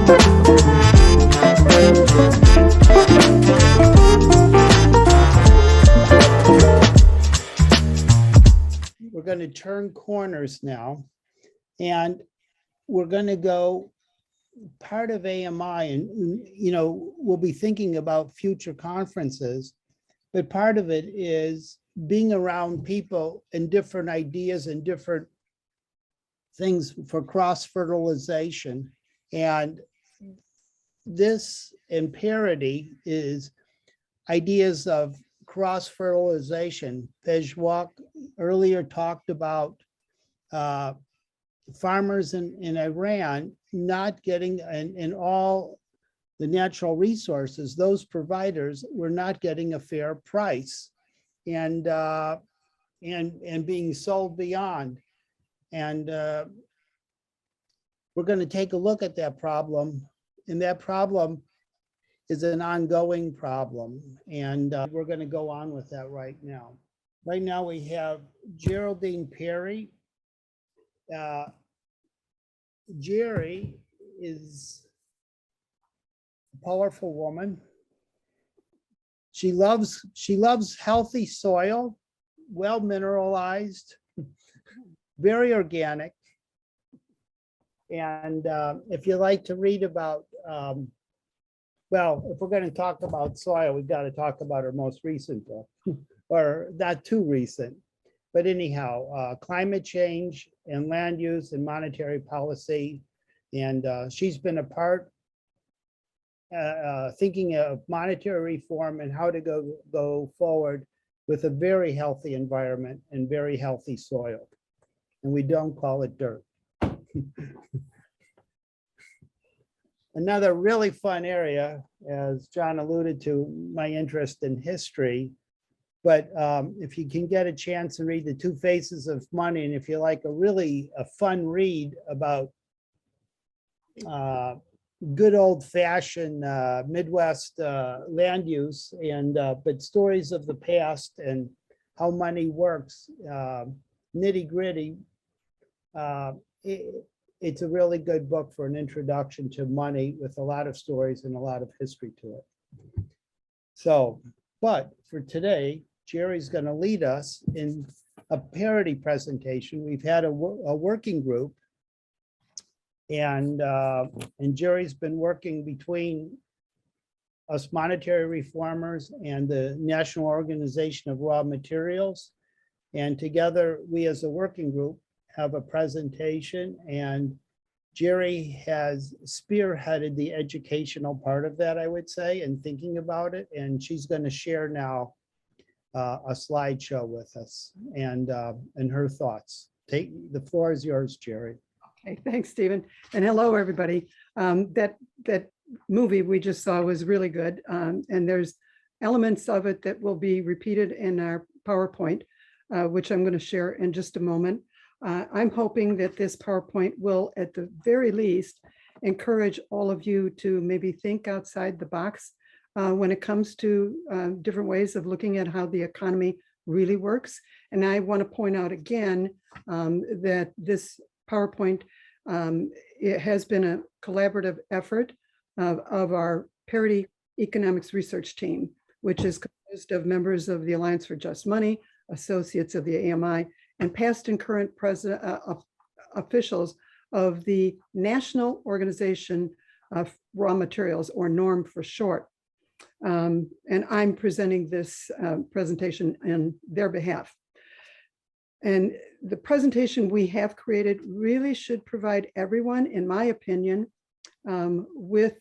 We're going to turn corners now, and we're going to go part of AMI, and we'll be thinking about future conferences, but part of it is being around people and different ideas and different things for cross-fertilization. And this in Parity is ideas of cross-fertilization. Pejwak earlier talked about farmers in Iran not getting, and all the natural resources, those providers were not getting a fair price and being sold beyond. And we're going to take a look at that problem, and that problem is an ongoing problem. And we're going to go on with that right now. Right now we have Geraldine Perry. Jerry is a powerful woman. She loves healthy soil, well mineralized, very organic. And if you like to read about, well, if we're going to talk about soil, we've got to talk about her most recent book, or not too recent. But anyhow, climate change and land use and monetary policy. And she's been a part thinking of monetary reform and how to go forward with a very healthy environment and very healthy soil. And we don't call it dirt. Another really fun area, as John alluded to, my interest in history. But if you can get a chance to read The Two Faces of Money, and if you like a fun read about good old-fashioned Midwest land use, and but stories of the past and how money works, nitty-gritty, it's a really good book for an introduction to money with a lot of stories and a lot of history to it. So, but for today, Jerry's going to lead us in a Parity presentation. We've had a working group, and Jerry's been working between us monetary reformers and the National Organization of Raw Materials. And together, we as a working group have a presentation, and Jerry has spearheaded the educational part of that, I would say, and thinking about it. And she's going to share now a slideshow with us and her thoughts. The floor is yours, Jerry. Okay, thanks, Stephen. And hello, everybody. That movie we just saw was really good. And there's elements of it that will be repeated in our PowerPoint, which I'm going to share in just a moment. I'm hoping that this PowerPoint will, at the very least, encourage all of you to maybe think outside the box when it comes to different ways of looking at how the economy really works. And I want to point out again that this PowerPoint, it has been a collaborative effort of our Parity Economics Research Team, which is composed of members of the Alliance for Just Money, associates of the AMI, and past and current officials of the National Organization of Raw Materials, or NORM for short. And I'm presenting this presentation on their behalf. And the presentation we have created really should provide everyone, in my opinion, with,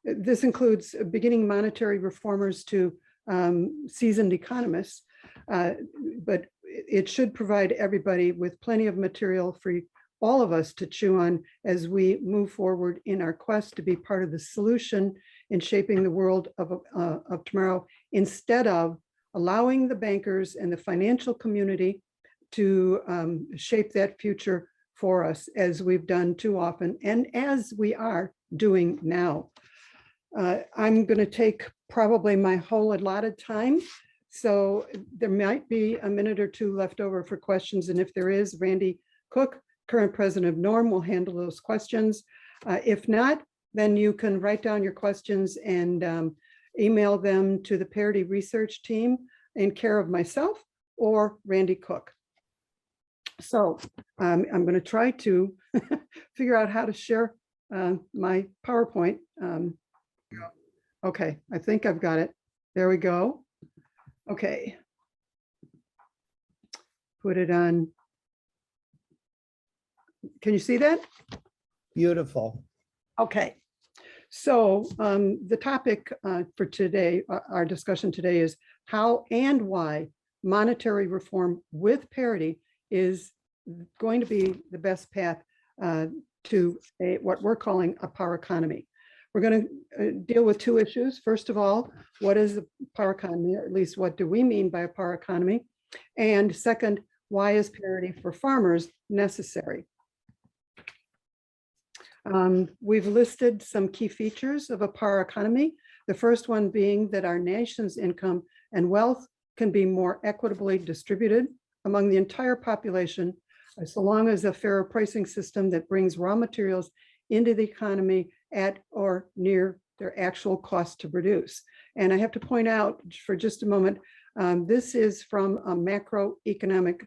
this includes beginning monetary reformers to seasoned economists, but it should provide everybody with plenty of material for all of us to chew on as we move forward in our quest to be part of the solution in shaping the world of tomorrow, instead of allowing the bankers and the financial community to shape that future for us, as we've done too often and as we are doing now. I'm going to take probably my whole allotted time, so there might be a minute or two left over for questions, and if there is, Randy Cook current president of Norm will handle those questions. If not, then you can write down your questions and email them to the Parity research team in care of myself or Randy Cook. So I'm going to try to figure out how to share my PowerPoint. Okay, I think I've got it. There we go. Okay. Put it on. Can you see that? Beautiful. Okay. So the topic for today, our discussion today, is how and why monetary reform with parity is going to be the best path to what we're calling a power economy. We're going to deal with two issues. First of all, what is a power economy, or at least what do we mean by a power economy? And second, why is parity for farmers necessary? We've listed some key features of a power economy. The first one being that our nation's income and wealth can be more equitably distributed among the entire population, so long as a fairer pricing system that brings raw materials into the economy at or near their actual cost to produce. And I have to point out for just a moment, this is from a macroeconomic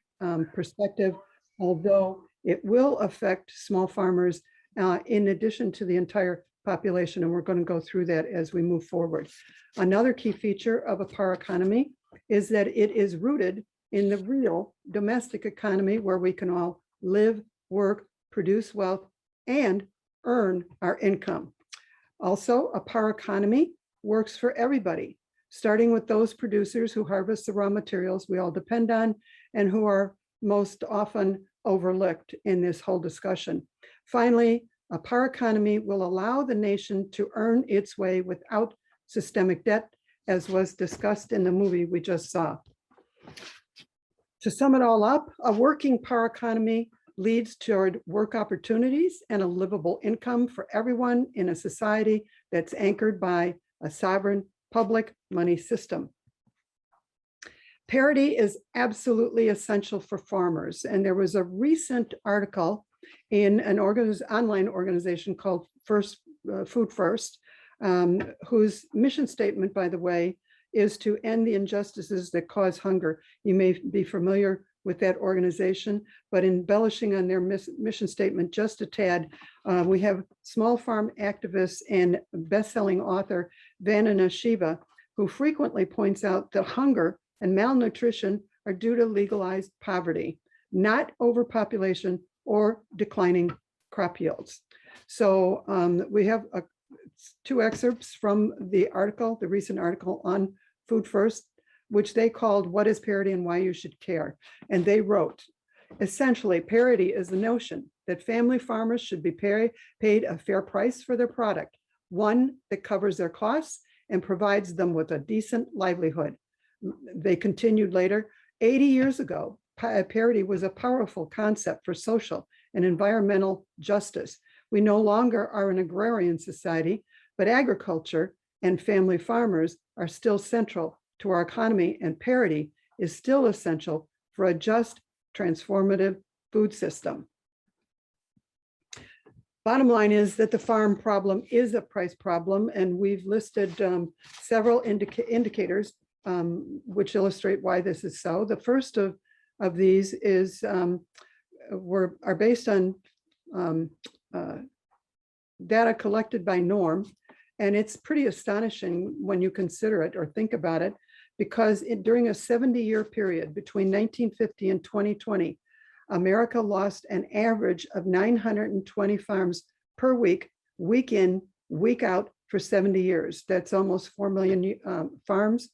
perspective, although it will affect small farmers in addition to the entire population, and we're going to go through that as we move forward. Another key feature of a power economy is that it is rooted in the real domestic economy where we can all live, work, produce wealth, and earn our income. Also, a power economy works for everybody, starting with those producers who harvest the raw materials we all depend on and who are most often overlooked in this whole discussion. Finally, a power economy will allow the nation to earn its way without systemic debt, as was discussed in the movie we just saw. To sum it all up, a working power economy leads toward work opportunities and a livable income for everyone in a society that's anchored by a sovereign public money system. Parity is absolutely essential for farmers. And there was a recent article in an online organization called Food First, whose mission statement, by the way, is to end the injustices that cause hunger. You may be familiar with that organization, but embellishing on their mission statement just a tad, we have small farm activist and best-selling author Vandana Shiva, who frequently points out that hunger and malnutrition are due to legalized poverty, not overpopulation or declining crop yields. So we have two excerpts from the article, the recent article on Food First, which they called "What is Parity and Why You Should Care?" And they wrote, essentially, parity is the notion that family farmers should be paid a fair price for their product, one that covers their costs and provides them with a decent livelihood. They continued later, 80 years ago, parity was a powerful concept for social and environmental justice. We no longer are an agrarian society, but agriculture and family farmers are still central to our economy, and parity is still essential for a just, transformative food system. Bottom line is that the farm problem is a price problem, and we've listed several indicators which illustrate why this is so. The first of these is are based on data collected by Norm, and it's pretty astonishing when you consider it or think about it, because during a 70-year period between 1950 and 2020, America lost an average of 920 farms per week, week in, week out for 70 years. That's almost 4 million farms.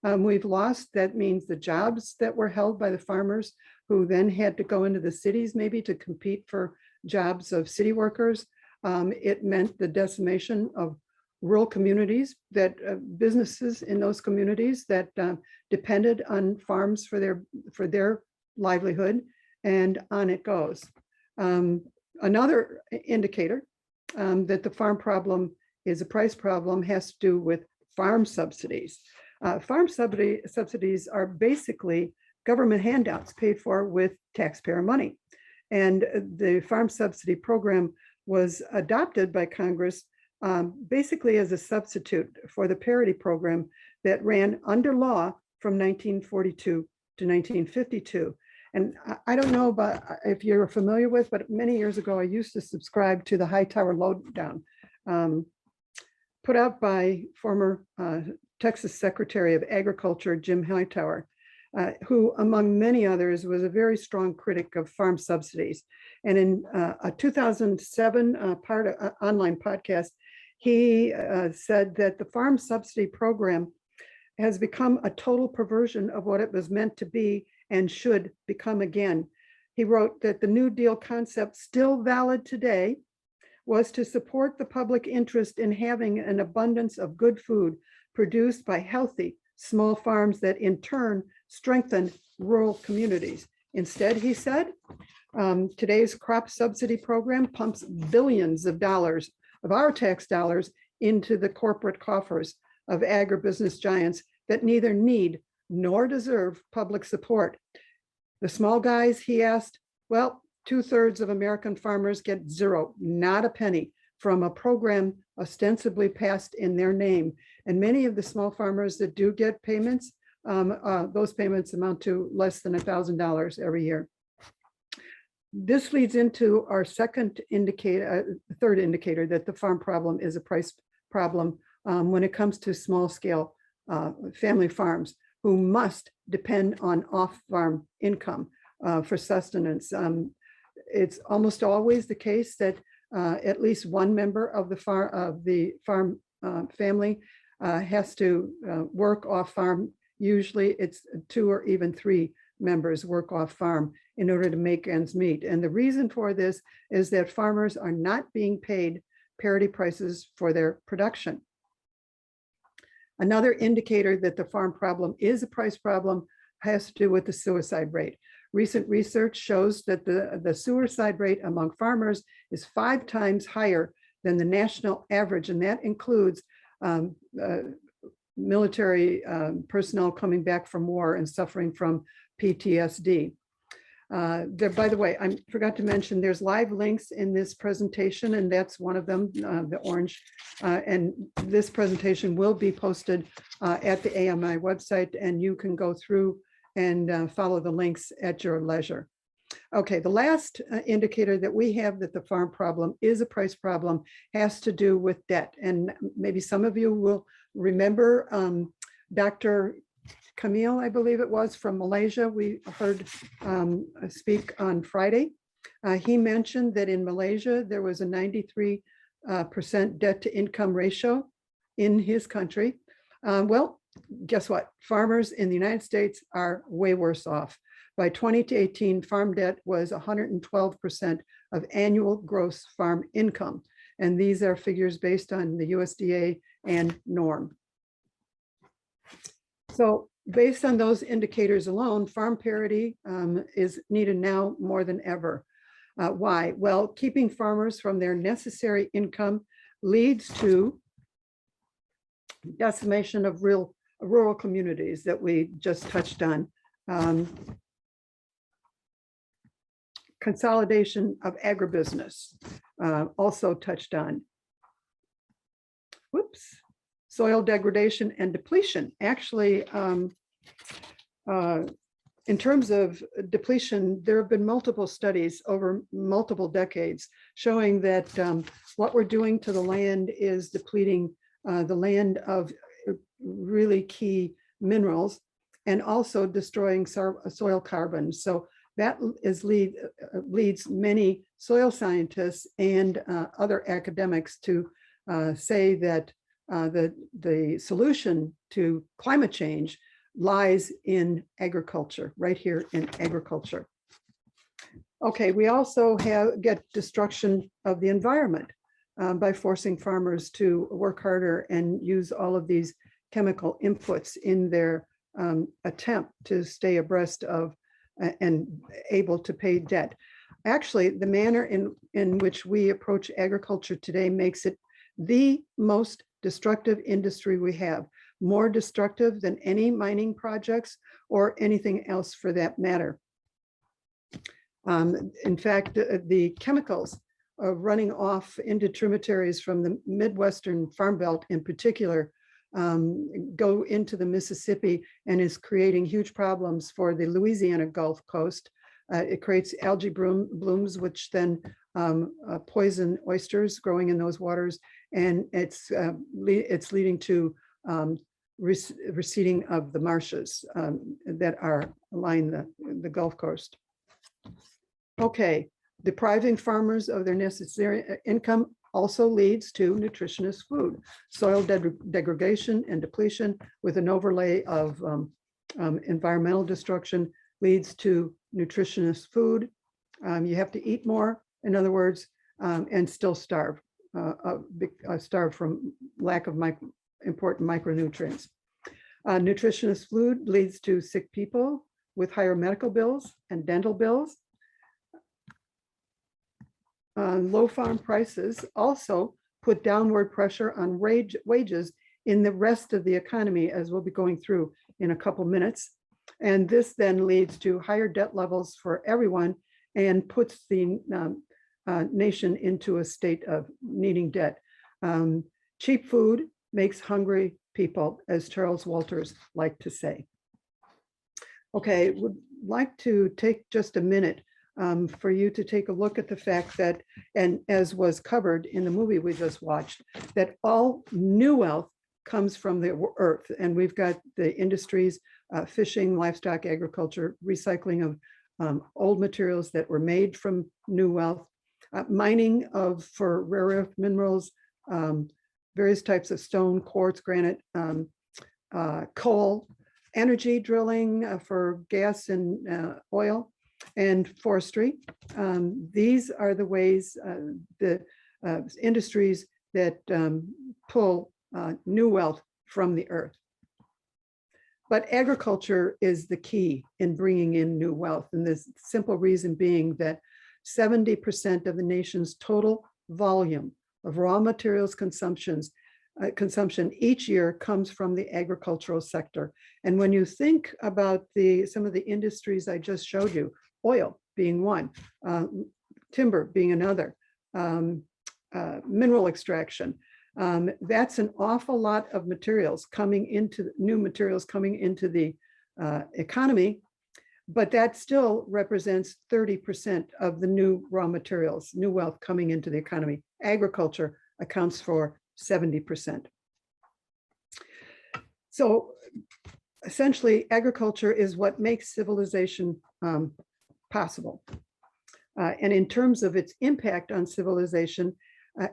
We've lost, that means the jobs that were held by the farmers who then had to go into the cities maybe to compete for jobs of city workers. It meant the decimation of rural communities, that businesses in those communities that depended on farms for their livelihood, and on it goes. Another indicator that the farm problem is a price problem has to do with farm subsidies. Farm subsidies are basically government handouts paid for with taxpayer money. And the farm subsidy program was adopted by Congress basically as a substitute for the Parity program that ran under law from 1942 to 1952. And I don't know about if you're familiar with, but many years ago, I used to subscribe to the Hightower Lowdown, put out by former Texas Secretary of Agriculture, Jim Hightower, who, among many others, was a very strong critic of farm subsidies. And in a 2007 online podcast, he said that the farm subsidy program has become a total perversion of what it was meant to be and should become again. He wrote that the New Deal concept, still valid today, was to support the public interest in having an abundance of good food produced by healthy small farms that in turn strengthen rural communities. Instead, he said, today's crop subsidy program pumps billions of dollars of our tax dollars into the corporate coffers of agribusiness giants that neither need nor deserve public support. The small guys, he asked, well, 2/3 of American farmers get zero, not a penny, from a program ostensibly passed in their name. And many of the small farmers that do get payments, those payments amount to less than $1,000 every year. This leads into our third indicator that the farm problem is a price problem when it comes to small scale family farms who must depend on off-farm income for sustenance. It's almost always the case that at least one member of the farm family has to work off farm. Usually it's 2 or even 3 members work off farm in order to make ends meet. And the reason for this is that farmers are not being paid parity prices for their production. Another indicator that the farm problem is a price problem has to do with the suicide rate. Recent research shows that the suicide rate among farmers is 5 times higher than the national average, and that includes military personnel coming back from war and suffering from PTSD. By the way, I forgot to mention there's live links in this presentation, and that's one of them, the orange. And this presentation will be posted at the AMI website, and you can go through and follow the links at your leisure. Okay, the last indicator that we have that the farm problem is a price problem has to do with debt. And maybe some of you will remember Dr. Camille, I believe it was, from Malaysia. We heard speak on Friday. He mentioned that in Malaysia, there was a 93% debt to income ratio in his country. Well, guess what? Farmers in the United States are way worse off. By 2018, farm debt was 112% of annual gross farm income. And these are figures based on the USDA and NORM. So based on those indicators alone, farm parity is needed now more than ever. Why? Well, keeping farmers from their necessary income leads to decimation of rural communities that we just touched on. Consolidation of agribusiness, also touched on. Whoops. Soil degradation and depletion. Actually, in terms of depletion, there have been multiple studies over multiple decades showing that what we're doing to the land is depleting the land of really key minerals and also destroying soil carbon. So that leads many soil scientists and other academics to say that the solution to climate change lies in agriculture, right here in agriculture. Okay, we also get destruction of the environment by forcing farmers to work harder and use all of these chemical inputs in their attempt to stay abreast of and able to pay debt. Actually, the manner in which we approach agriculture today makes it the most destructive industry we have, more destructive than any mining projects or anything else for that matter. In fact, the chemicals running off into tributaries from the Midwestern Farm Belt in particular go into the Mississippi and is creating huge problems for the Louisiana Gulf Coast. It creates algae blooms, which then poison oysters growing in those waters, and it's leading to receding of the marshes that line the Gulf Coast. Okay, depriving farmers of their necessary income also leads to nutritious food. Soil degradation and depletion with an overlay of environmental destruction leads to nutritious food. You have to eat more, in other words, and still starve, starve from lack of important micronutrients. Nutritious food leads to sick people with higher medical bills and dental bills. Low farm prices also put downward pressure on wages in the rest of the economy, as we'll be going through in a couple minutes. And this then leads to higher debt levels for everyone and puts the nation into a state of needing debt. Cheap food makes hungry people, as Charles Walters liked to say. Okay, would like to take just a minute for you to take a look at the fact that, and as was covered in the movie we just watched, that all new wealth comes from the earth. And we've got the industries, fishing, livestock, agriculture, recycling of old materials that were made from new wealth, mining for rare earth minerals, various types of stone, quartz, granite, coal, energy drilling for gas and oil, and forestry. These are the ways, the industries that pull new wealth from the earth. But agriculture is the key in bringing in new wealth. And this simple reason being that 70% of the nation's total volume of raw materials consumption each year comes from the agricultural sector. And when you think about some of the industries I just showed you, oil being one, timber being another, mineral extraction, that's an awful lot of materials new materials coming into the economy, but that still represents 30% of the new raw materials, new wealth coming into the economy. Agriculture accounts for 70%. So essentially, agriculture is what makes civilization possible. And in terms of its impact on civilization,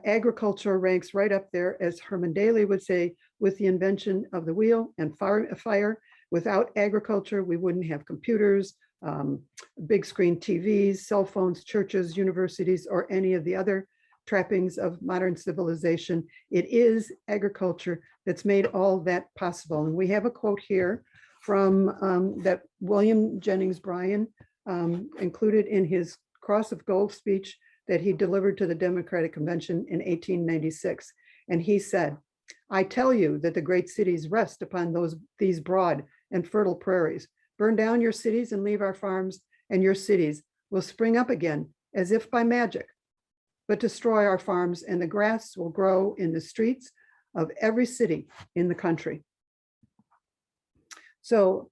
agriculture ranks right up there, as Herman Daly would say, with the invention of the wheel and fire. Without agriculture, we wouldn't have computers, big screen TVs, cell phones, churches, universities, or any of the other trappings of modern civilization. It is agriculture that's made all that possible. And we have a quote here from that William Jennings Bryan included in his Cross of Gold speech that he delivered to the Democratic Convention in 1896. And he said, "I tell you that the great cities rest upon these broad and fertile prairies. Burn down your cities and leave our farms, and your cities will spring up again as if by magic. But destroy our farms, and the grass will grow in the streets of every city in the country." So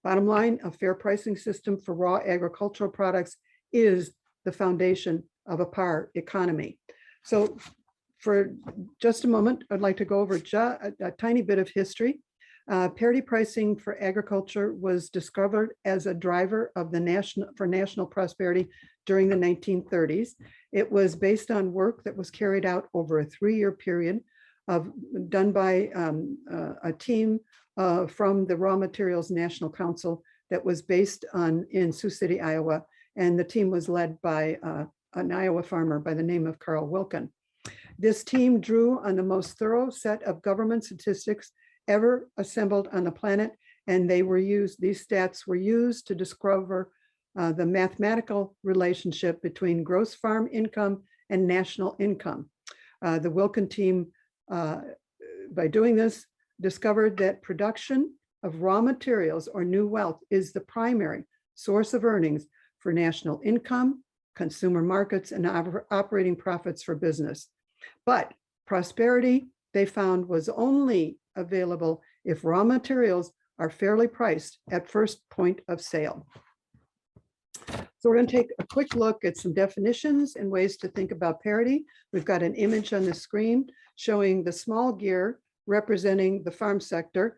bottom line, a fair pricing system for raw agricultural products is the foundation of a par economy. So for just a moment, I'd like to go over a tiny bit of history. Parity pricing for agriculture was discovered as a driver of the national prosperity during the 1930s. It was based on work that was carried out over a 3-year period done by a team from the Raw Materials National Council that was based in Sioux City, Iowa. And the team was led by an Iowa farmer by the name of Carl Wilkin. This team drew on the most thorough set of government statistics ever assembled on the planet, and these stats were used to discover the mathematical relationship between gross farm income and national income. The Wilkin team, by doing this, discovered that production of raw materials or new wealth is the primary source of earnings for national income, consumer markets, and operating profits for business. But prosperity, they found, was only available if raw materials are fairly priced at first point of sale. So we're going to take a quick look at some definitions and ways to think about parity. We've got an image on the screen showing the small gear representing the farm sector,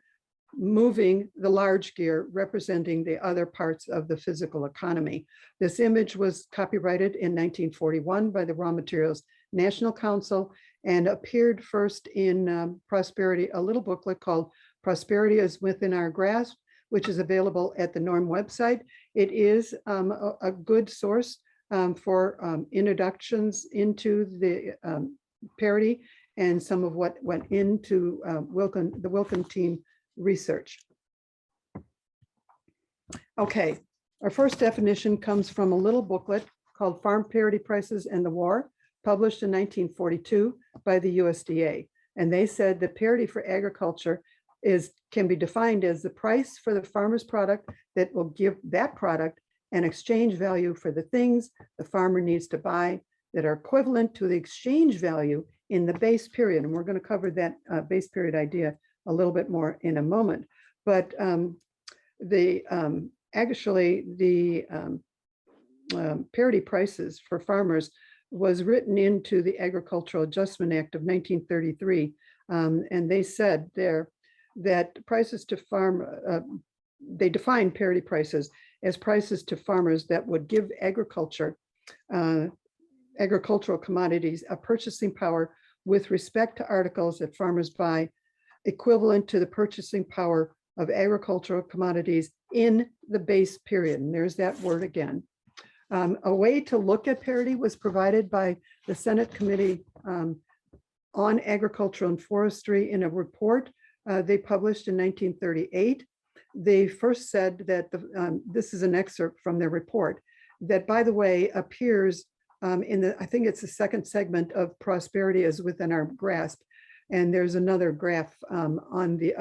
moving the large gear representing the other parts of the physical economy. This image was copyrighted in 1941 by the Raw Materials National Council and appeared first in Prosperity, a little booklet called Prosperity is Within Our Grasp, which is available at the NORM website. It is a good source for introductions into the parity and some of what went into the Wilkin team research. Okay, our first definition comes from a little booklet called Farm Parity Prices and the War, published in 1942 by the USDA. And they said that parity for agriculture can be defined as the price for the farmer's product that will give that product an exchange value for the things the farmer needs to buy that are equivalent to the exchange value in the base period. And we're going to cover that base period idea a little bit more in a moment. But actually the parity prices for farmers was written into the Agricultural Adjustment Act of 1933. And they said there that prices to farm, they define parity prices as prices to farmers that would give agricultural commodities a purchasing power with respect to articles that farmers buy equivalent to the purchasing power of agricultural commodities in the base period. And there's that word again. A way to look at parity was provided by the Senate Committee on Agriculture and Forestry in a report they published in 1938. They first said that, this is an excerpt from their report, that, by the way, appears I think it's the second segment of Prosperity is Within Our Grasp. And there's another graph on the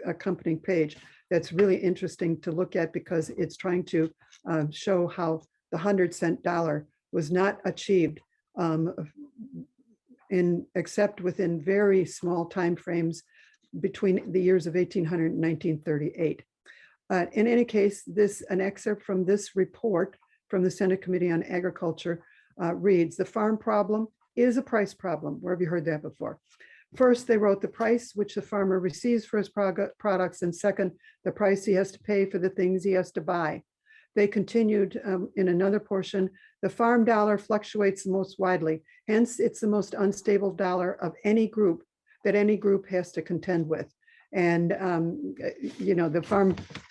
accompanying page that's really interesting to look at because it's trying to show how the 100-cent dollar was not achieved except within very small timeframes between the years of 1800 and 1938. In any case, an excerpt from this report from the Senate Committee on Agriculture reads, "The farm problem is a price problem." Where have you heard that before? First, they wrote the price which the farmer receives for his products, and second, the price he has to pay for the things he has to buy. They continued in another portion, "The farm dollar fluctuates the most widely, hence it's the most unstable dollar of any group that any group has to contend with." And the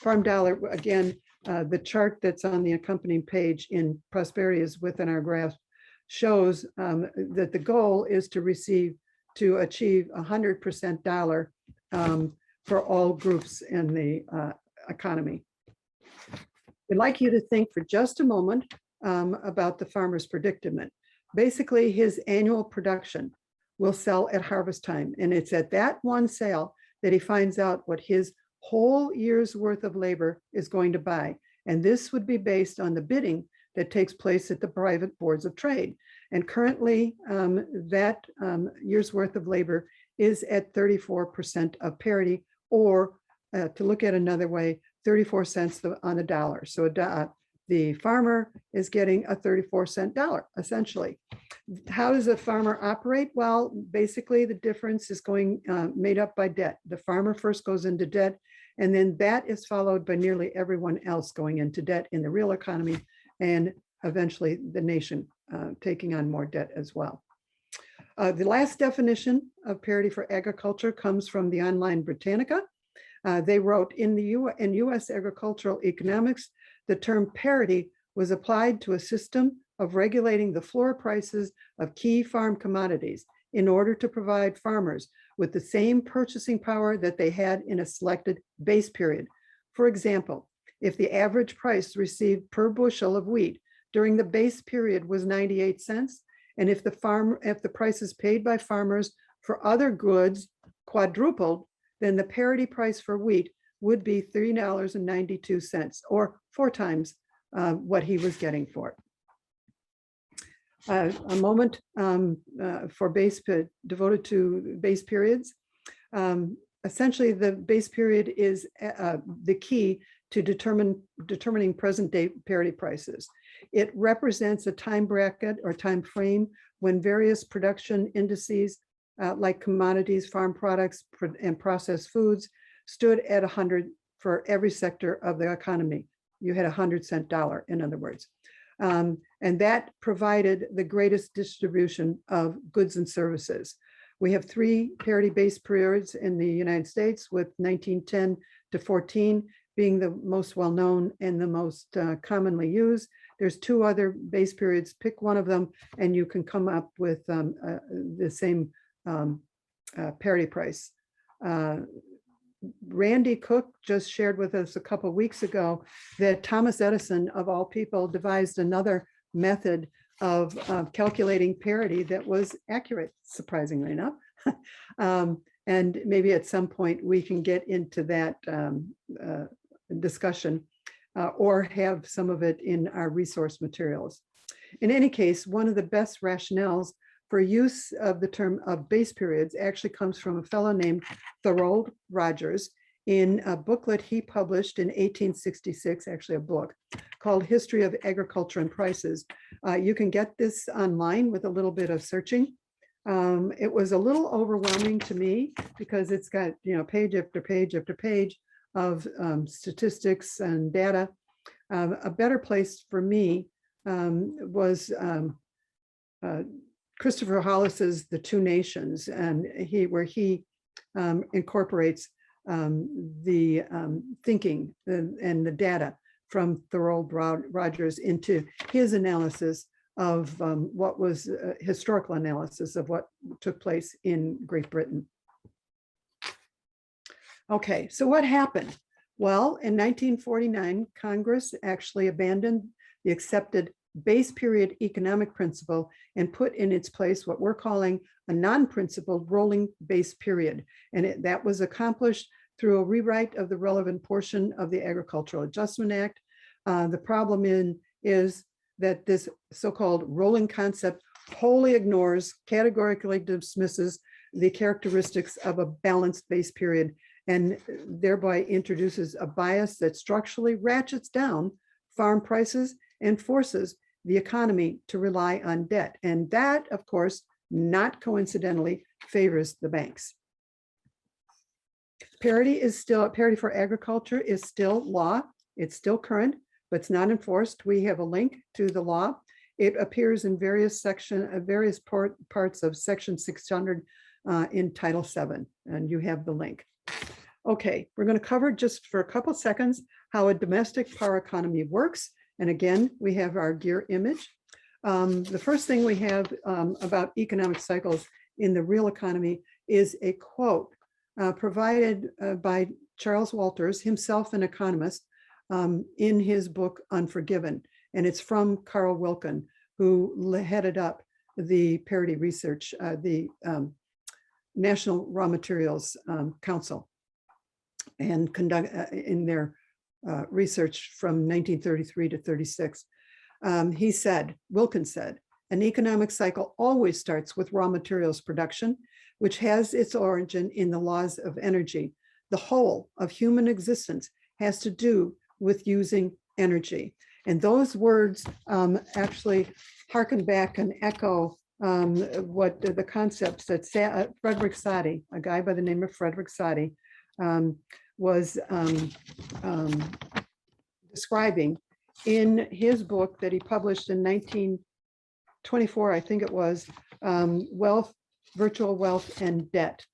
farm dollar, again, the chart that's on the accompanying page in Prosperity is Within Our Grasp shows that the goal is to achieve 100% dollar for all groups in the economy. I'd like you to think for just a moment about the farmer's predicament. Basically, his annual production will sell at harvest time. And it's at that one sale that he finds out what his whole year's worth of labor is going to buy. And this would be based on the bidding that takes place at the private boards of trade. And currently, that year's worth of labor is at 34% of parity, or to look at another way, 34 cents on the dollar. So the farmer is getting a 34-cent dollar, essentially. How does a farmer operate? Well, basically, the difference is made up by debt. The farmer first goes into debt, and then that is followed by nearly everyone else going into debt in the real economy, and eventually the nation taking on more debt as well. The last definition of parity for agriculture comes from the online Britannica. They wrote, in US agricultural economics, the term parity was applied to a system of regulating the floor prices of key farm commodities in order to provide farmers with the same purchasing power that they had in a selected base period. For example, if the average price received per bushel of wheat during the base period was 98 cents, and if the prices paid by farmers for other goods quadrupled, then the parity price for wheat would be $3.92, or 4 times what he was getting for it. A moment for devoted to base periods. Essentially, the base period is the key to determining present day parity prices. It represents a time bracket or time frame when various production indices like commodities, farm products, and processed foods stood at 100 for every sector of the economy. You had a 100-cent dollar, in other words. And that provided the greatest distribution of goods and services. We have 3 parity-based periods in the United States, with 1910 to 14 being the most well-known and the most commonly used. There's 2 other base periods. Pick one of them and you can come up with the same parity price. Randy Cook just shared with us a couple of weeks ago that Thomas Edison, of all people, devised another method of calculating parity that was accurate, surprisingly enough. And maybe at some point we can get into that discussion or have some of it in our resource materials. In any case, one of the best rationales for use of the term of base periods actually comes from a fellow named Thorold Rogers in a booklet he published in 1866, actually a book called History of Agriculture and Prices. You can get this online with a little bit of searching. It was a little overwhelming to me because it's got, page after page after page of statistics and data. A better place for me was Christopher Hollis's The Two Nations, and where he incorporates the thinking and the data from Thorold Rogers into his analysis of what was historical analysis of what took place in Great Britain. Okay, so what happened? Well, in 1949, Congress actually abandoned the accepted base period economic principle and put in its place what we're calling a non-principled rolling base period. And that was accomplished through a rewrite of the relevant portion of the Agricultural Adjustment Act. The problem is that this so-called rolling concept wholly ignores, categorically dismisses the characteristics of a balanced base period, and thereby introduces a bias that structurally ratchets down farm prices and forces the economy to rely on debt. And that, of course, not coincidentally, favors the banks. Parity for agriculture is still law. It's still current, but it's not enforced. We have a link to the law. It appears in various parts of Section 600 in Title VII, and you have the link. Okay, we're going to cover just for a couple seconds how a domestic power economy works. And again, we have our gear image. The first thing we have about economic cycles in the real economy is a quote provided by Charles Walters, himself an economist, in his book Unforgiven. And it's from Carl Wilkin, who headed up the parity research, the National Raw Materials Council, and conduct in their research from 1933 to 36. Wilkin said, an economic cycle always starts with raw materials production, which has its origin in the laws of energy. The whole of human existence has to do with using energy. And those words actually harken back and echo what the concepts that Frederick Soddy, a guy by the name of Frederick Soddy, was describing in his book that he published in 1924, I think it was, Wealth, Virtual Wealth and Debt.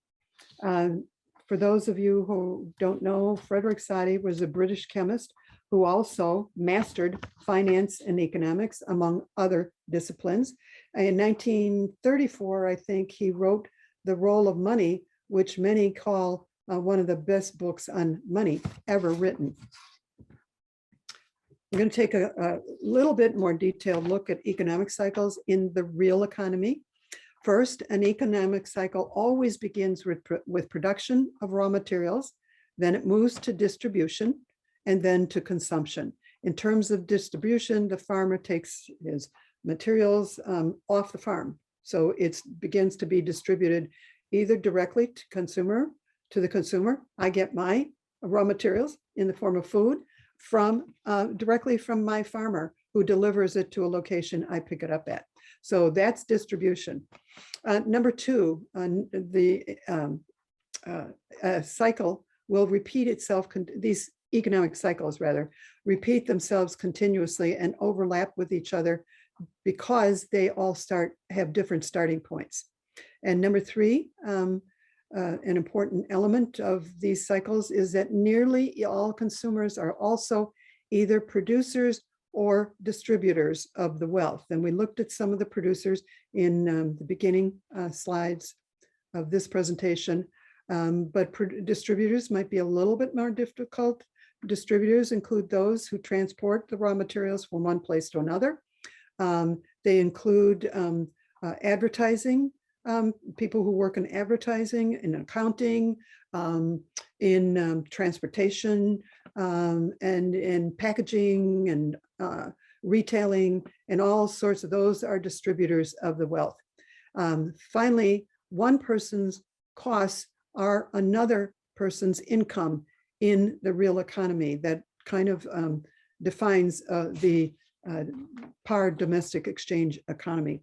For those of you who don't know, Frederick Soddy was a British chemist who also mastered finance and economics, among other disciplines. In 1934, I think he wrote The Role of Money, which many call one of the best books on money ever written. We're going to take a little bit more detailed look at economic cycles in the real economy. First, an economic cycle always begins with production of raw materials, then it moves to distribution, and then to consumption. In terms of distribution, the farmer takes his materials off the farm. So it begins to be distributed either directly to the consumer. I get my raw materials in the form of food from directly from my farmer, who delivers it to a location I pick it up at. So that's distribution. Number two, the cycle will repeat itself. These economic cycles rather repeat themselves continuously and overlap with each other because they all have different starting points. And number three, an important element of these cycles is that nearly all consumers are also either producers or distributors of the wealth. And we looked at some of the producers in the beginning slides of this presentation, but distributors might be a little bit more difficult. Distributors include those who transport the raw materials from one place to another. They include advertising, people who work in advertising, in accounting, in transportation, and in packaging and retailing, and all sorts of those are distributors of the wealth. Finally, one person's costs are another person's income in the real economy. That kind of defines the par domestic exchange economy.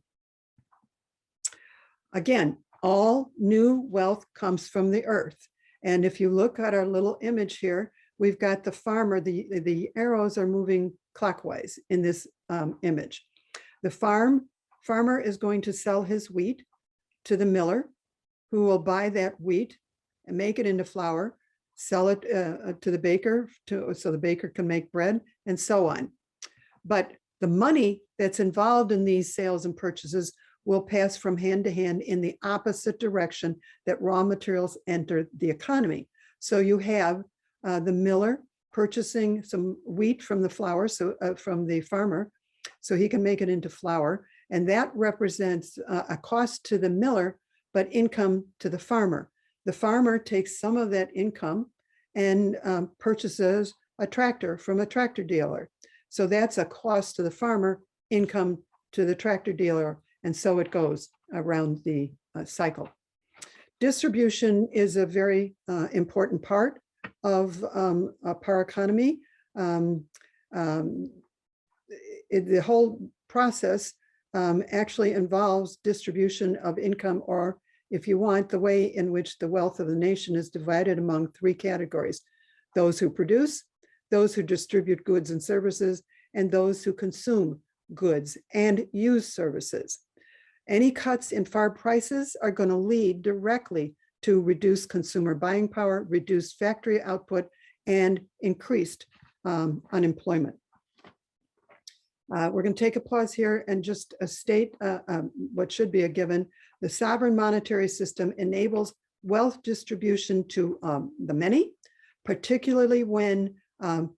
Again, all new wealth comes from the earth. And if you look at our little image here, we've got the farmer, the arrows are moving clockwise in this image. The farmer is going to sell his wheat to the miller, who will buy that wheat and make it into flour, sell it to the baker so the baker can make bread, and so on. But the money that's involved in these sales and purchases will pass from hand to hand in the opposite direction that raw materials enter the economy. So you have the miller purchasing some wheat from the from the farmer, so he can make it into flour, and that represents a cost to the miller, but income to the farmer. The farmer takes some of that income and purchases a tractor from a tractor dealer. So that's a cost to the farmer, income to the tractor dealer, and so it goes around the cycle. Distribution is a very important part of a Pareconomy. The whole process actually involves distribution of income, or if you want, the way in which the wealth of the nation is divided among three categories: those who produce, those who distribute goods and services, and those who consume goods and use services. Any cuts in farm prices are going to lead directly to reduced consumer buying power, reduced factory output, and increased unemployment. We're going to take a pause here and just state what should be a given. The sovereign monetary system enables wealth distribution to the many, particularly when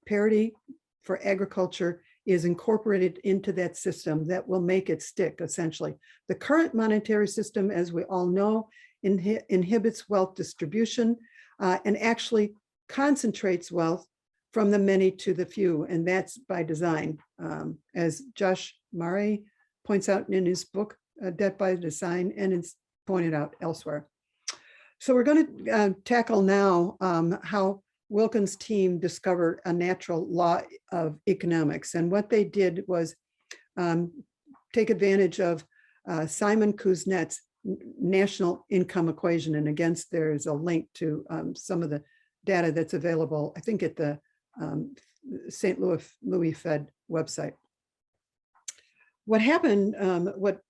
parity for agriculture is incorporated into that system. That will make it stick, essentially. The current monetary system, as we all know, inhibits wealth distribution and actually concentrates wealth from the many to the few, and that's by design. As Josh Murray points out in his book, Debt by Design, and it's pointed out elsewhere. So we're going to tackle now how Wilkins' team discovered a natural law of economics. And what they did was take advantage of Simon Kuznets' national income equation. And again, there's a link to some of the data that's available, I think, at the St. Louis Fed website. What happened, what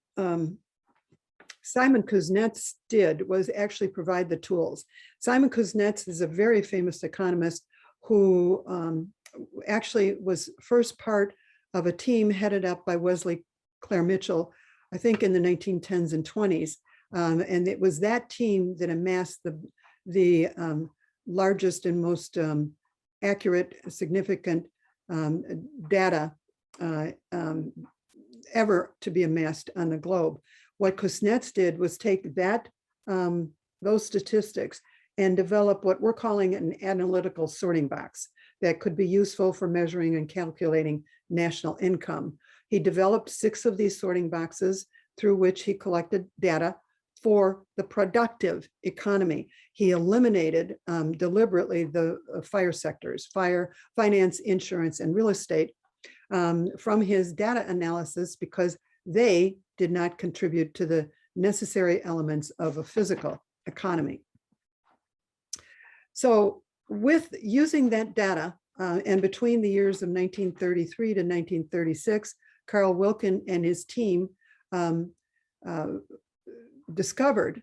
Simon Kuznets did was actually provide the tools. Simon Kuznets is a very famous economist who actually was first part of a team headed up by Wesley Clare Mitchell, I think in the 1910s and 20s. And it was that team that amassed the largest and most accurate, significant data ever to be amassed on the globe. What Kuznets did was take that those statistics and develop what we're calling an analytical sorting box. that could be useful for measuring and calculating national income. He developed 6 of these sorting boxes through which he collected data for the productive economy. He eliminated deliberately the fire sectors, finance, insurance, and real estate from his data analysis because they did not contribute to the necessary elements of a physical economy. So with using that data, and between the years of 1933 to 1936, Carl Wilken and his team discovered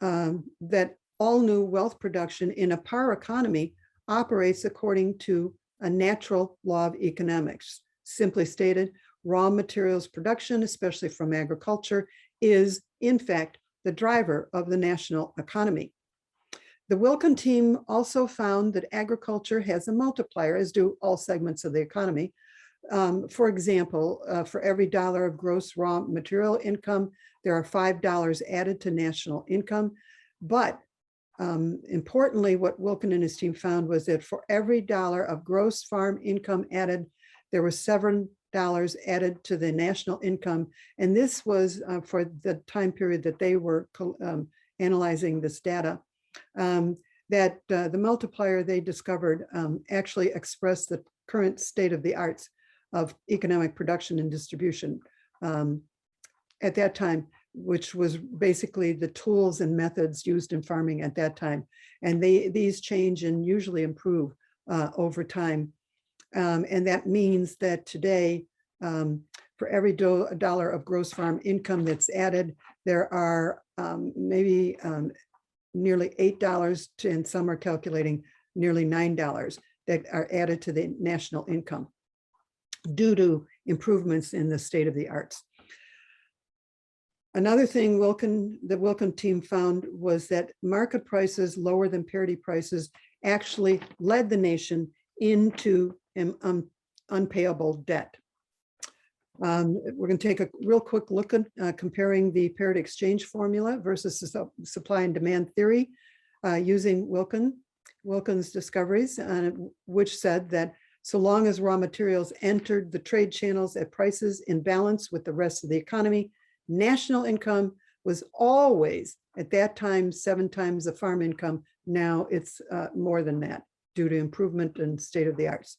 that all new wealth production in a power economy operates according to a natural law of economics. Simply stated, raw materials production, especially from agriculture, is in fact the driver of the national economy. The Wilken team also found that agriculture has a multiplier, as do all segments of the economy. For example, for every dollar of gross raw material income, there are $5 added to national income. But importantly, what Wilken and his team found was that for every dollar of gross farm income added, there was $7 added to the national income. And this was for the time period that they were analyzing this data. That the multiplier they discovered actually expressed the current state of the arts of economic production and distribution at that time, which was basically the tools and methods used in farming at that time. And these change and usually improve over time. And that means that today, for every dollar of gross farm income that's added, there are maybe nearly $8 to, and some are calculating nearly $9 that are added to the national income due to improvements in the state of the arts. Another thing the Wilken team found was that market prices lower than parity prices actually led the nation into unpayable debt. We're going to take a real quick look at comparing the parity exchange formula versus the supply and demand theory using Wilken's discoveries, which said that so long as raw materials entered the trade channels at prices in balance with the rest of the economy, national income was always at that time 7 times the farm income. Now it's more than that due to improvement in state of the arts.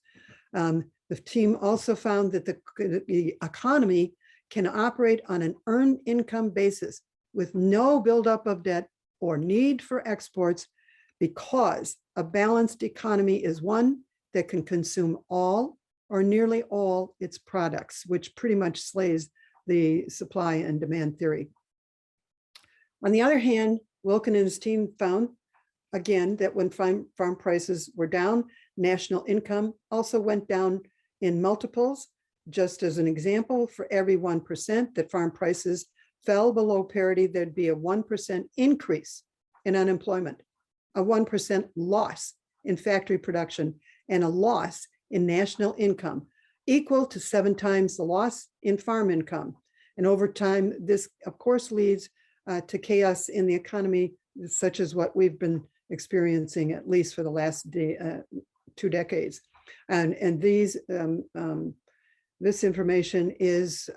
The team also found that the economy can operate on an earned income basis with no buildup of debt or need for exports because a balanced economy is one that can consume all or nearly all its products, which pretty much slays the supply and demand theory. On the other hand, Wilken and his team found, again, that when farm prices were down, national income also went down in multiples. Just as an example, for every 1% that farm prices fell below parity, there'd be a 1% increase in unemployment, a 1% loss in factory production, and a loss in national income, equal to 7 times the loss in farm income. And over time, this, of course, leads to chaos in the economy, such as what we've been experiencing at least for the last 2 decades. And these this information is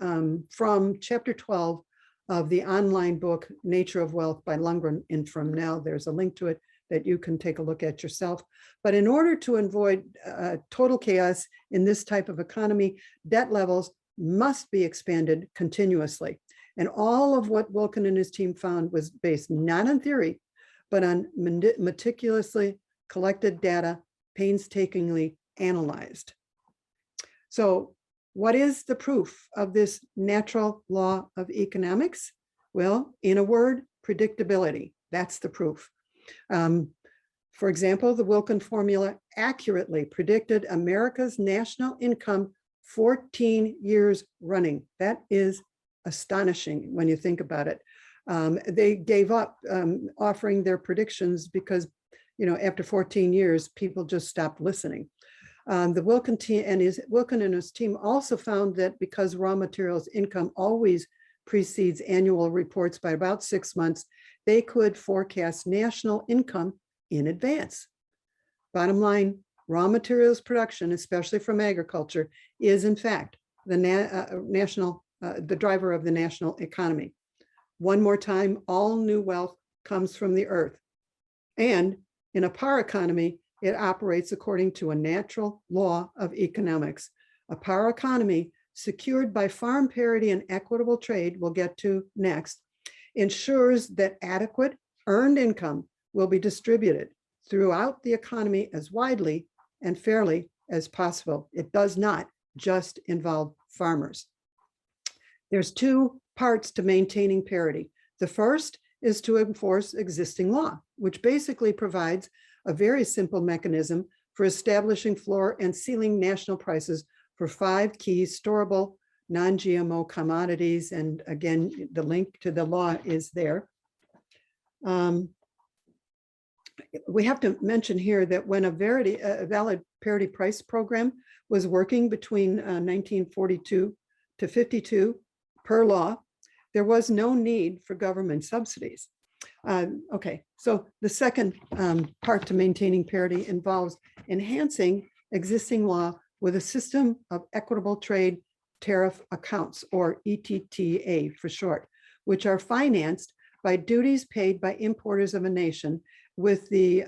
from chapter 12 of the online book, Nature of Wealth by Lundgren and from now. There's a link to it that you can take a look at yourself. But in order to avoid total chaos in this type of economy, debt levels must be expanded continuously. And all of what Wilken and his team found was based not on theory, but on meticulously collected data, painstakingly analyzed. So what is the proof of this natural law of economics? Well, in a word, predictability. That's the proof. For example, the Wilken formula accurately predicted America's national income 14 years running. That is astonishing when you think about it. They gave up offering their predictions because, after 14 years, people just stopped listening. The Wilken and his team also found that because raw materials income always precedes annual reports by about 6 months, they could forecast national income in advance. Bottom line, Raw materials production, especially from agriculture, is in fact the the driver of the national economy. One more time, all new wealth comes from the earth. And in a power economy, it operates according to a natural law of economics. A power economy secured by farm parity and equitable trade, we'll get to next, ensures that adequate earned income will be distributed throughout the economy as widely and fairly as possible. It does not just involve farmers. There's two parts to maintaining parity. The first is to enforce existing law, which basically provides a very simple mechanism for establishing floor and ceiling national prices for 5 key storable non-GMO commodities. And again, the link to the law is there. We have to mention here that when a valid parity price program was working between 1942 to 52 per law, there was no need for government subsidies. Okay, so the second part to maintaining parity involves enhancing existing law with a system of equitable trade tariff accounts, or ETTA for short, which are financed by duties paid by importers of a nation, with the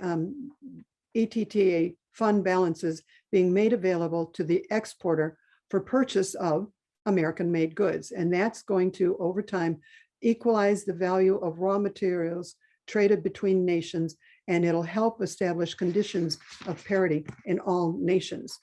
ETTA fund balances being made available to the exporter for purchase of American-made goods. And that's going to, over time, equalize the value of raw materials traded between nations, and it'll help establish conditions of parity in all nations.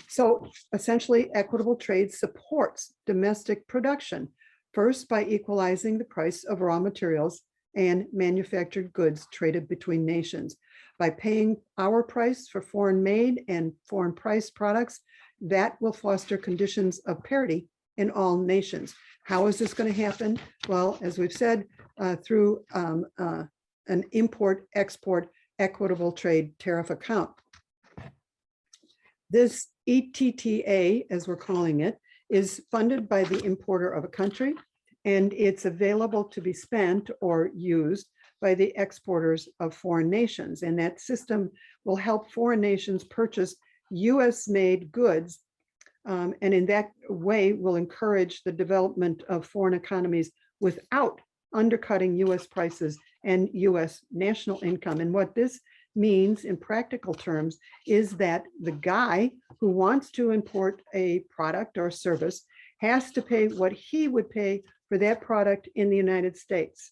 So essentially, equitable trade supports domestic production, first by equalizing the price of raw materials and manufactured goods traded between nations. By paying our price for foreign made and foreign priced products, that will foster conditions of parity in all nations. How is this going to happen? Well, as we've said, through an import-export equitable trade tariff account. This ETTA, as we're calling it, is funded by the importer of a country, and it's available to be spent or used by the exporters of foreign nations. And that system will help foreign nations purchase US-made goods, and in that way will encourage the development of foreign economies without undercutting US prices and US national income. And what this means in practical terms is that the guy who wants to import a product or service has to pay what he would pay for that product in the United States,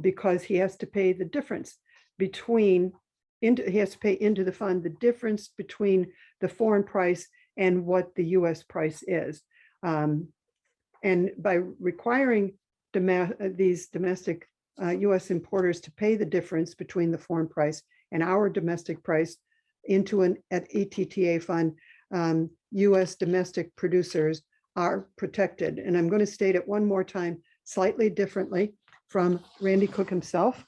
because he has to pay the difference between, he has to pay into the fund the difference between the foreign price and what the US price is. And by requiring these domestic US importers to pay the difference between the foreign price and our domestic price into an ETTA fund, US domestic producers are protected. And I'm going to state it one more time, slightly differently from Randy Cook himself,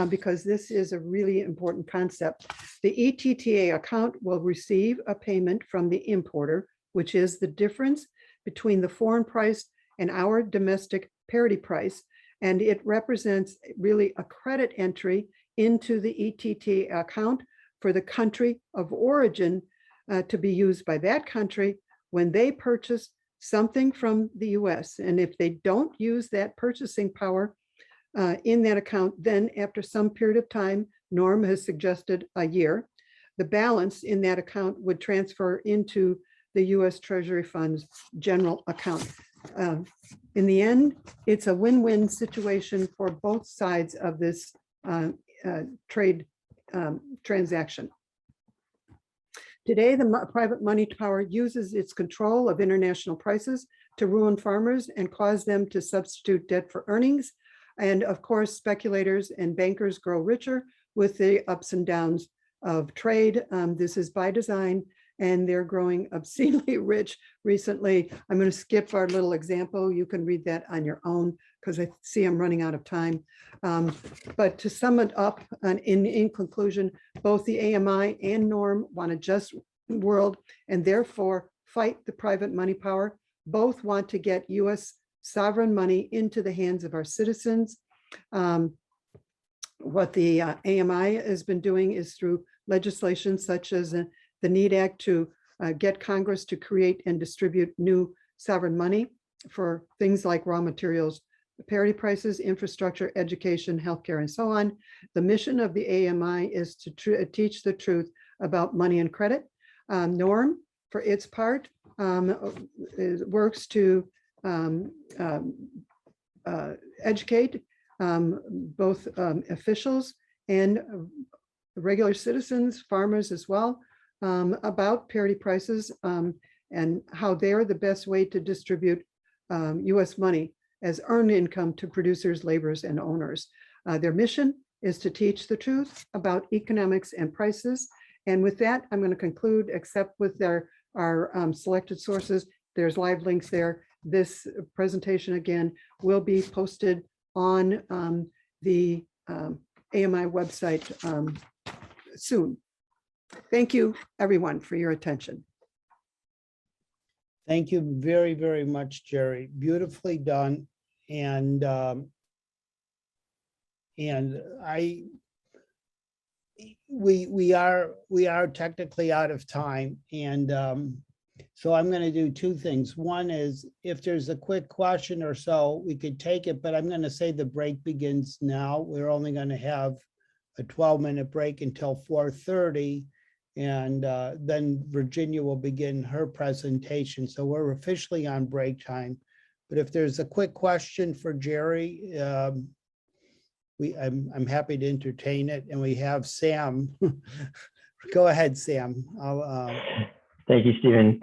because this is a really important concept. The ETTA account will receive a payment from the importer, which is the difference between the foreign price and our domestic parity price. And it represents really a credit entry into the ETTA account for the country of origin to be used by that country when they purchase something from the US. And if they don't use that purchasing power in that account, then after some period of time, Norm has suggested a year, the balance in that account would transfer into the US Treasury Fund's general account. In the end, it's a win-win situation for both sides of this trade transaction. Today, the private money power uses its control of international prices to ruin farmers and cause them to substitute debt for earnings. And of course, speculators and bankers grow richer with the ups and downs of trade. This is by design, and they're growing obscenely rich recently. I'm going to skip our little example. You can read that on your own because I see I'm running out of time. But to sum it up, in conclusion, both the AMI and Norm want a just world and therefore fight the private money power. Both want to get US sovereign money into the hands of our citizens. What the AMI has been doing is through legislation such as the NEED Act to get Congress to create and distribute new sovereign money for things like raw materials, parity prices, infrastructure, education, healthcare, and so on. The mission of the AMI is to teach the truth about money and credit. Norm, for its part, works to educate both officials and regular citizens, farmers as well, about parity prices and how they're the best way to distribute US money as earned income to producers, laborers, and owners. Their mission is to teach the truth about economics and prices. And with that, I'm going to conclude, except with our selected sources. There's live links there. This presentation, again, will be posted on the AMI website soon. Thank you, everyone, for your attention. Thank you very, very much, Jerry. Beautifully done. And we are technically out of time, and so I'm going to do two things. One is, if there's a quick question or so, we could take it, but I'm going to say the break begins now. We're only going to have a 12-minute break until 4:30, and then Virginia will begin her presentation. So we're officially on break time. But if there's a quick question for Jerry, I'm happy to entertain it. And we have Sam. Go ahead, Sam. Thank you, Stephen.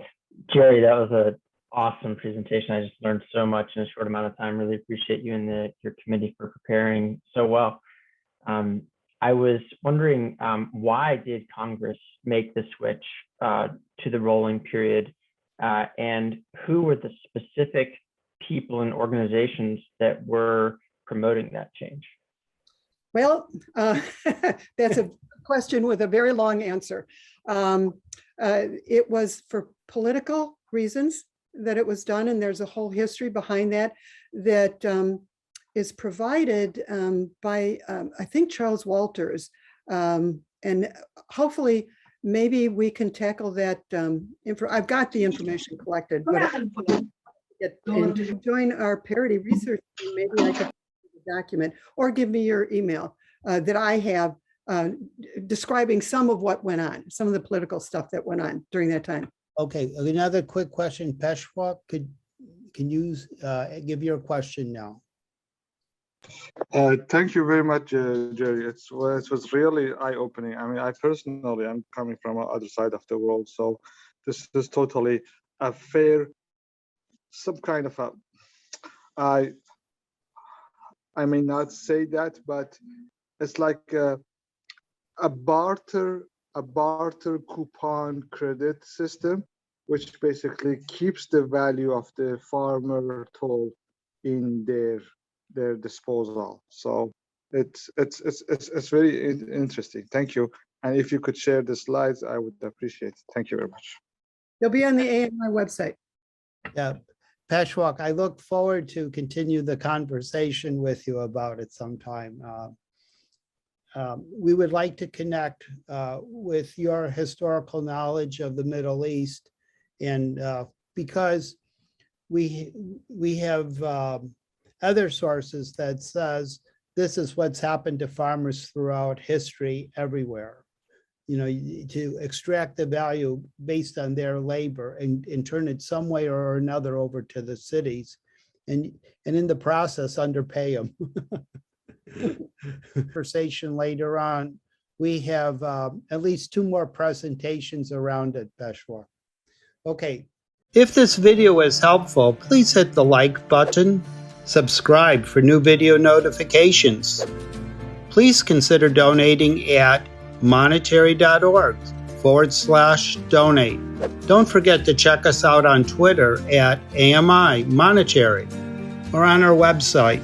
Jerry, that was an awesome presentation. I just learned so much in a short amount of time. Really appreciate you and your committee for preparing so well. I was wondering, why did Congress make the switch to the rolling period, and who were the specific people and organizations that were promoting that change? Well, that's a question with a very long answer. It was for political reasons that it was done, and there's a whole history behind that is provided by, I think, Charles Walters. And hopefully, maybe we can tackle that. I've got the information collected, but join our Parity research team, maybe I could document, or give me your email that I have describing some of what went on, some of the political stuff that went on during that time. Okay, another quick question, Peshwa, can you give your question now? Thank you very much, Jerry. It was really eye-opening. I mean, I personally, I'm coming from the other side of the world, so this is totally a fair, some kind of I may not say that, but it's like a barter coupon credit system, which basically keeps the value of the farmer toll in their disposal. So it's very interesting. Thank you. And if you could share the slides, I would appreciate it. Thank you very much. They'll be on the AMI website. Yeah, Peshwak, I look forward to continue the conversation with you about it sometime. We would like to connect with your historical knowledge of the Middle East, and because we have other sources that says this is what's happened to farmers throughout history everywhere, you know, to extract the value based on their labor and turn it some way or another over to the cities, and in the process underpay them. Conversation later on, we have at least 2 more presentations around it, Peshwa. Okay, if this video is helpful, please hit the like button, subscribe for new video notifications. Please consider donating at monetary.org/donate. Don't forget to check us out on Twitter at AMI Monetary or on our website